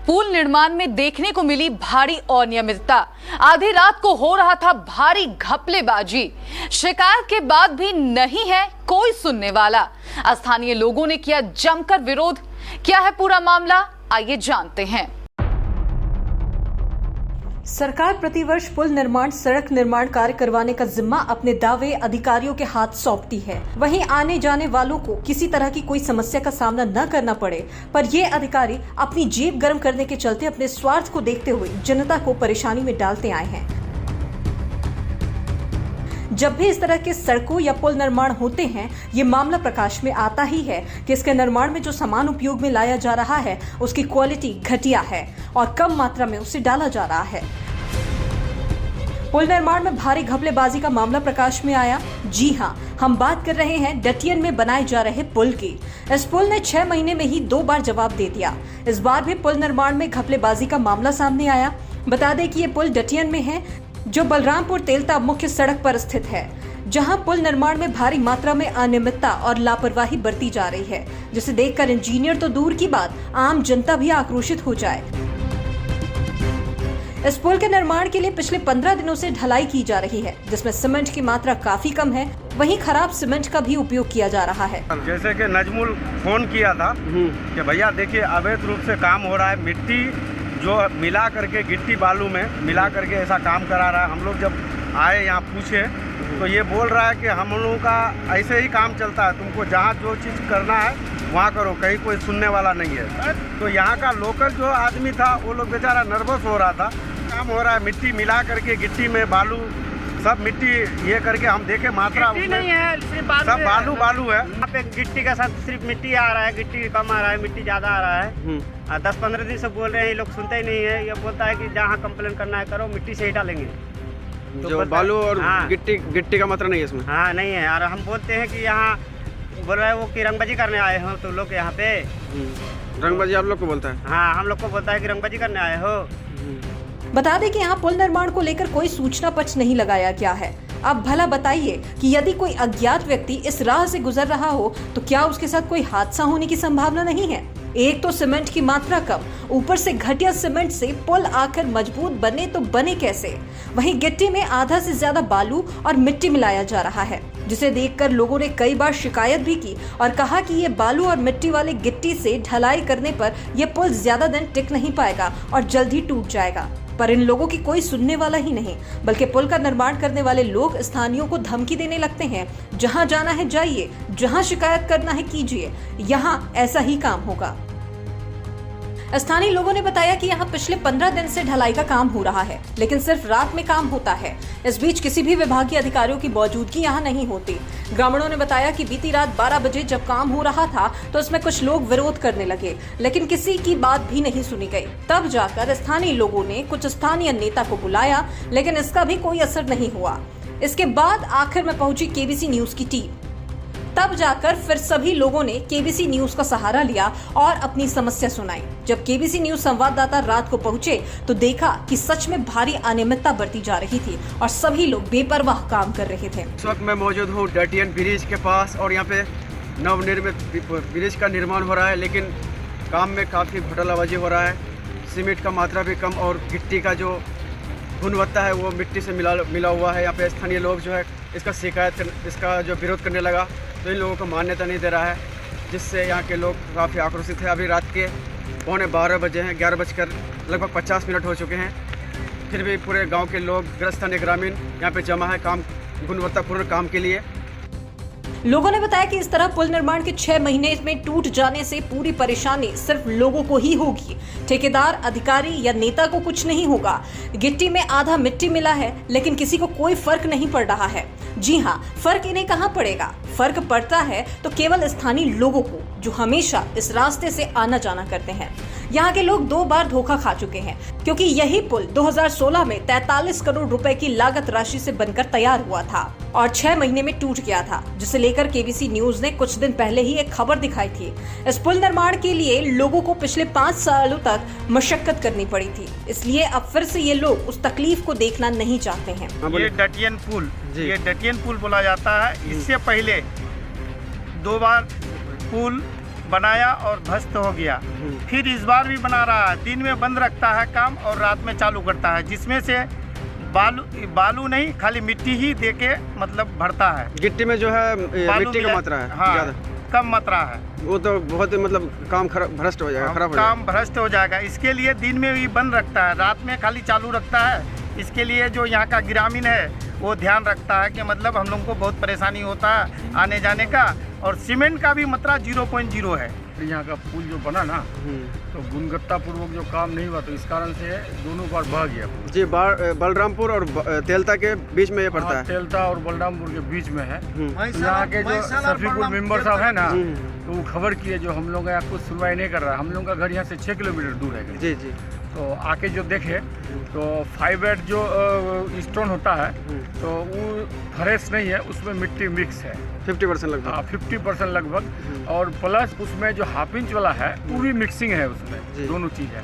पुल निर्माण में देखने को मिली भारी अनियमितता। आधी रात को हो रहा था भारी घपलेबाजी। शिकायत के बाद भी नहीं है कोई सुनने वाला। स्थानीय लोगों ने किया जमकर विरोध। क्या है पूरा मामला, आइए जानते हैं। सरकार प्रतिवर्ष पुल निर्माण, सड़क निर्माण कार्य करवाने का जिम्मा अपने दावे अधिकारियों के हाथ सौंपती है। वहीं आने जाने वालों को किसी तरह की कोई समस्या का सामना न करना पड़े, पर ये अधिकारी अपनी जेब गर्म करने के चलते अपने स्वार्थ को देखते हुए जनता को परेशानी में डालते आए हैं। जब भी इस तरह के सड़कों या पुल निर्माण होते हैं, ये मामला प्रकाश में आता ही है कि इसके निर्माण में जो सामान उपयोग में लाया जा रहा है उसकी क्वालिटी घटिया है और कम मात्रा में उसे डाला जा रहा है। पुल निर्माण में भारी घपलेबाजी का मामला प्रकाश में आया। जी हाँ, हम बात कर रहे हैं डटियन में बनाए जा रहे पुल की। इस पुल ने 6 महीने में ही 2 बार जवाब दे दिया। इस बार भी पुल निर्माण में घपलेबाजी का मामला सामने आया। बता दें कि ये पुल डटियन में है, जो बलरामपुर तेलता मुख्य सड़क पर स्थित है, जहां पुल निर्माण में भारी मात्रा में अनियमितता और लापरवाही बरती जा रही है, जिसे देखकर इंजीनियर तो दूर की बात, आम जनता भी आक्रोशित हो जाए। इस पुल के निर्माण के लिए पिछले 15 दिनों से ढलाई की जा रही है, जिसमें सीमेंट की मात्रा काफी कम है। वहीं खराब सीमेंट का भी उपयोग किया जा रहा है। जैसे कि नजमुल फोन किया था कि भैया देखिए अवैध रूप से काम हो रहा है, मिट्टी जो मिला करके गिट्टी बालू में मिला करके ऐसा काम करा रहा है। हम लोग जब आए यहाँ पूछे तो ये बोल रहा है कि हम लोगों का ऐसे ही काम चलता है, तुमको जहाँ जो चीज़ करना है वहाँ करो, कहीं कोई सुनने वाला नहीं है। तो यहाँ का लोकल जो आदमी था वो लोग बेचारा नर्वस हो रहा था। काम हो रहा है, मिट्टी मिला करके गिट्टी में बालू सब मिट्टी ये करके हम देखे मात्रा नहीं है, सिर्फ सब बालू है। यहाँ पे गिट्टी का साथ सिर्फ मिट्टी आ रहा है, गिट्टी कम आ रहा है, मिट्टी ज्यादा आ रहा है। 10-15 दिन से बोल रहे हैं, ये लोग सुनते ही नहीं है। ये बोलता है कि जहाँ कंप्लेन करना है करो, मिट्टी से ही डालेंगे। तो जो बालू और गिट्टी का मात्रा नहीं है इसमें। हाँ नहीं है। और हम बोलते हैं कि यहाँ बोल रहे हैं वो कि रंगबाजी करने आए हो तो लोग यहाँ पे। रंगबाजी आप लोग को बोलता है? हाँ, हम लोग को बोलता है कि रंगबाजी करने आए हो। बता दें कि यहाँ पुल निर्माण को लेकर कोई सूचना पत्र नहीं लगाया गया है। अब भला बताइए कि यदि कोई अज्ञात व्यक्ति इस राह से गुजर रहा हो तो क्या उसके साथ कोई हादसा होने की संभावना नहीं है? एक तो सीमेंट की मात्रा कम, ऊपर से घटिया सीमेंट से पुल आखिर मजबूत बने तो बने कैसे? वहीं गिट्टी में आधा से ज्यादा बालू और मिट्टी मिलाया जा रहा है, जिसे देखकर लोगों ने कई बार शिकायत भी की और कहा कि ये बालू और मिट्टी वाले गिट्टी से ढलाई करने पर यह पुल ज्यादा दिन टिक नहीं पाएगा और जल्द ही टूट जाएगा। पर इन लोगों की कोई सुनने वाला ही नहीं, बल्कि पुल का निर्माण करने वाले लोग स्थानीयों को धमकी देने लगते हैं। जहां जाना है जाइए, जहां शिकायत करना है कीजिए, यहां ऐसा ही काम होगा। स्थानीय लोगों ने बताया कि यहाँ पिछले 15 दिन से ढलाई का काम हो रहा है, लेकिन सिर्फ रात में काम होता है। इस बीच किसी भी विभागीय अधिकारियों की मौजूदगी यहाँ नहीं होती। ग्रामीणों ने बताया कि बीती रात 12 बजे जब काम हो रहा था तो इसमें कुछ लोग विरोध करने लगे, लेकिन किसी की बात भी नहीं सुनी गई। तब जाकर स्थानीय लोगों ने कुछ स्थानीय नेता को बुलाया, लेकिन इसका भी कोई असर नहीं हुआ। इसके बाद आखिर में पहुंची केबीसी न्यूज की टीम। तब जाकर फिर सभी लोगों ने केबीसी न्यूज का सहारा लिया और अपनी समस्या सुनाई। जब केबीसी न्यूज संवाददाता रात को पहुंचे तो देखा कि सच में भारी अनियमितता बरती जा रही थी और सभी लोग बेपरवाह काम कर रहे थे। इस वक्त मैं मौजूद हूँ डटियन ब्रिज के पास और यहाँ पे नवनिर्मित ब्रिज का निर्माण हो रहा है, लेकिन काम में काफ़ी घोटालाबाजी हो रहा है। सीमेंट का मात्रा भी कम और गिट्टी का जो गुणवत्ता है वो मिट्टी से मिला हुआ है। यहाँ पे स्थानीय लोग जो है इसका जो विरोध करने लगा तो इन लोगों को मान्यता नहीं दे रहा है, जिससे यहाँ के लोग काफ़ी आक्रोशित हैं। अभी रात के 11:15 बजे हैं, 11 बजकर लगभग 50 मिनट हो चुके हैं, फिर भी पूरे गांव के लोग, ग्रामीण ग्रामीण यहाँ पे जमा है काम गुणवत्तापूर्ण काम के लिए। लोगों ने बताया कि इस तरह पुल निर्माण के 6 महीने में टूट जाने से पूरी परेशानी सिर्फ लोगों को ही होगी। ठेकेदार, अधिकारी या नेता को कुछ नहीं होगा। गिट्टी में आधा मिट्टी मिला है, लेकिन किसी को कोई फर्क नहीं पड़ रहा है। जी हाँ, फर्क इन्हें कहाँ पड़ेगा? फर्क पड़ता है तो केवल स्थानीय लोगों को, जो हमेशा इस रास्ते से आना जाना करते हैं। यहाँ के लोग 2 बार धोखा खा चुके हैं, क्योंकि यही पुल 2016 में 43 करोड़ रुपए की लागत राशि से बनकर तैयार हुआ था और 6 महीने में टूट गया था, जिसे लेकर केबीसी न्यूज ने कुछ दिन पहले ही एक खबर दिखाई थी। इस पुल निर्माण के लिए लोगों को पिछले 5 सालों तक मशक्कत करनी पड़ी थी, इसलिए अब फिर से ये लोग उस तकलीफ को देखना नहीं चाहते हैं। ये डटियन पुल बोला जाता है। इससे पहले 2 बार पुल बनाया और ध्वस्त हो गया। फिर इस बार भी बना रहा है, दिन में बंद रखता है काम और रात में चालू करता है, जिसमें से बालू नहीं खाली मिट्टी ही देके मतलब भरता है। गिट्टी में जो है मिट्टी का मात्रा है हाँ, ज़्यादा, कम मात्रा है, वो तो बहुत मतलब काम भ्रष्ट हो जाएगा, खराब हो जाएगा। काम भ्रष्ट हो जाएगा। इसके लिए दिन में भी बंद रखता है, रात में खाली चालू रखता है। इसके लिए जो यहाँ का ग्रामीण है वो ध्यान रखता है कि मतलब हम लोग को बहुत परेशानी होता है आने जाने का। और सीमेंट का भी मात्रा 0.0 है। यहाँ का पुल जो बना ना तो गुणवत्तापूर्वक जो काम नहीं हुआ, तो इस कारण से दोनों बार बह गया पुल। जी, बलरामपुर और तेलता के बीच में ये पड़ता है। तेलता और बलरामपुर के बीच में है। तो यहाँ के जो सफीपुर मेंबर साहब है ना, तो वो खबर किए, जो हम लोग यहाँ कुछ सुनवाई नहीं कर रहा। हम लोग का घर यहाँ से 6 किलोमीटर दूर है। जी जी। तो आके जो देखे तो 5 जो स्टोन होता है तो वो फ्रेश नहीं है, उसमें मिट्टी मिक्स है 50% लगभग। हाँ, 50% लगभग। और प्लस उसमें जो 1/2 इंच वाला है वो भी मिक्सिंग है उसमें, दोनों चीज़ है।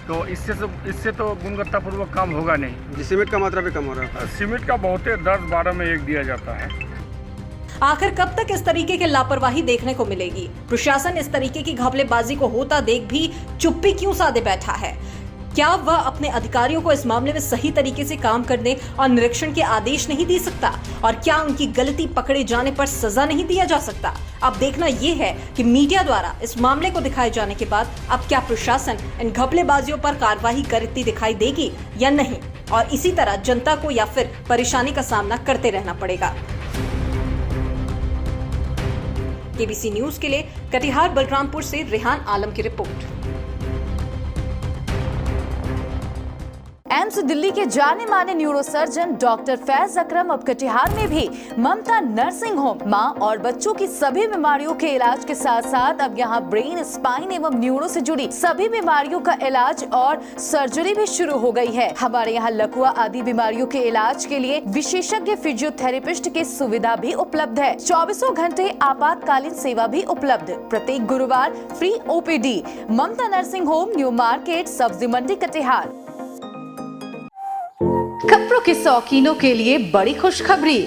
तो इससे तो गुणवत्तापूर्वक काम होगा नहीं। जी, सीमेंट का मात्रा भी कम हो रहा है। सीमेंट का बहुत 10-12 में 1 दिया जाता है। आखिर कब तक इस तरीके की लापरवाही देखने को मिलेगी? प्रशासन इस तरीके की घपलेबाजी को होता देख भी चुप्पी क्यों साधे बैठा है? क्या वह अपने अधिकारियों को इस मामले में सही तरीके से काम करने और निरीक्षण के आदेश नहीं दे सकता? और क्या उनकी गलती पकड़े जाने पर सजा नहीं दिया जा सकता? अब देखना यह है कि मीडिया द्वारा इस मामले को दिखाए जाने के बाद अब क्या प्रशासन इन घपलेबाजियों पर कार्रवाई करती दिखाई देगी या नहीं, और इसी तरह जनता को या फिर परेशानी का सामना करते रहना पड़ेगा। केबीसी न्यूज के लिए कटिहार बलरामपुर से रेहान आलम की रिपोर्ट। एम्स दिल्ली के जाने माने न्यूरोसर्जन डॉक्टर फैज अकरम अब कटिहार में भी ममता नर्सिंग होम मां और बच्चों की सभी बीमारियों के इलाज के साथ साथ अब यहां ब्रेन, स्पाइन एवं न्यूरो से जुड़ी सभी बीमारियों का इलाज और सर्जरी भी शुरू हो गई है। हमारे यहां लकवा आदि बीमारियों के इलाज के लिए विशेषज्ञ फिजियोथेरेपिस्ट की सुविधा भी उपलब्ध है। 24 घंटे आपातकालीन सेवा भी उपलब्ध। प्रत्येक गुरुवार फ्री ओपीडी। ममता नर्सिंग होम, न्यू मार्केट, सब्जी मंडी, कटिहार। कपड़ों के शौकीनों के लिए बड़ी खुशखबरी,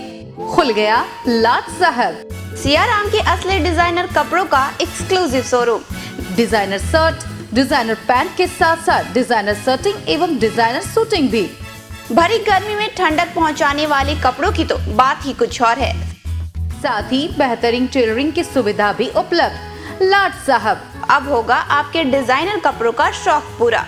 खुल गया लाट साहब सियाराम के असली डिजाइनर कपड़ों का exclusive showroom. Designer shirt, designer pant के साथ साथ डिजाइनर शर्टिंग एवं डिजाइनर सूटिंग भी। भरी गर्मी में ठंडक पहुंचाने वाले कपड़ों की तो बात ही कुछ और है। साथ ही बेहतरीन टेलरिंग की सुविधा भी उपलब्ध। लाट साहब, अब होगा आपके डिजाइनर कपड़ों का शौक पूरा।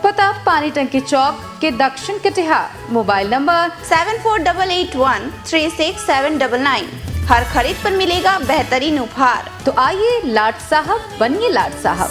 पता पानी टंकी चौक के दक्षिण कटिहार। Mobile number 7488136799। हर खरीद पर मिलेगा बेहतरीन उपहार। तो आइए लाट साहब बनिए लाट साहब।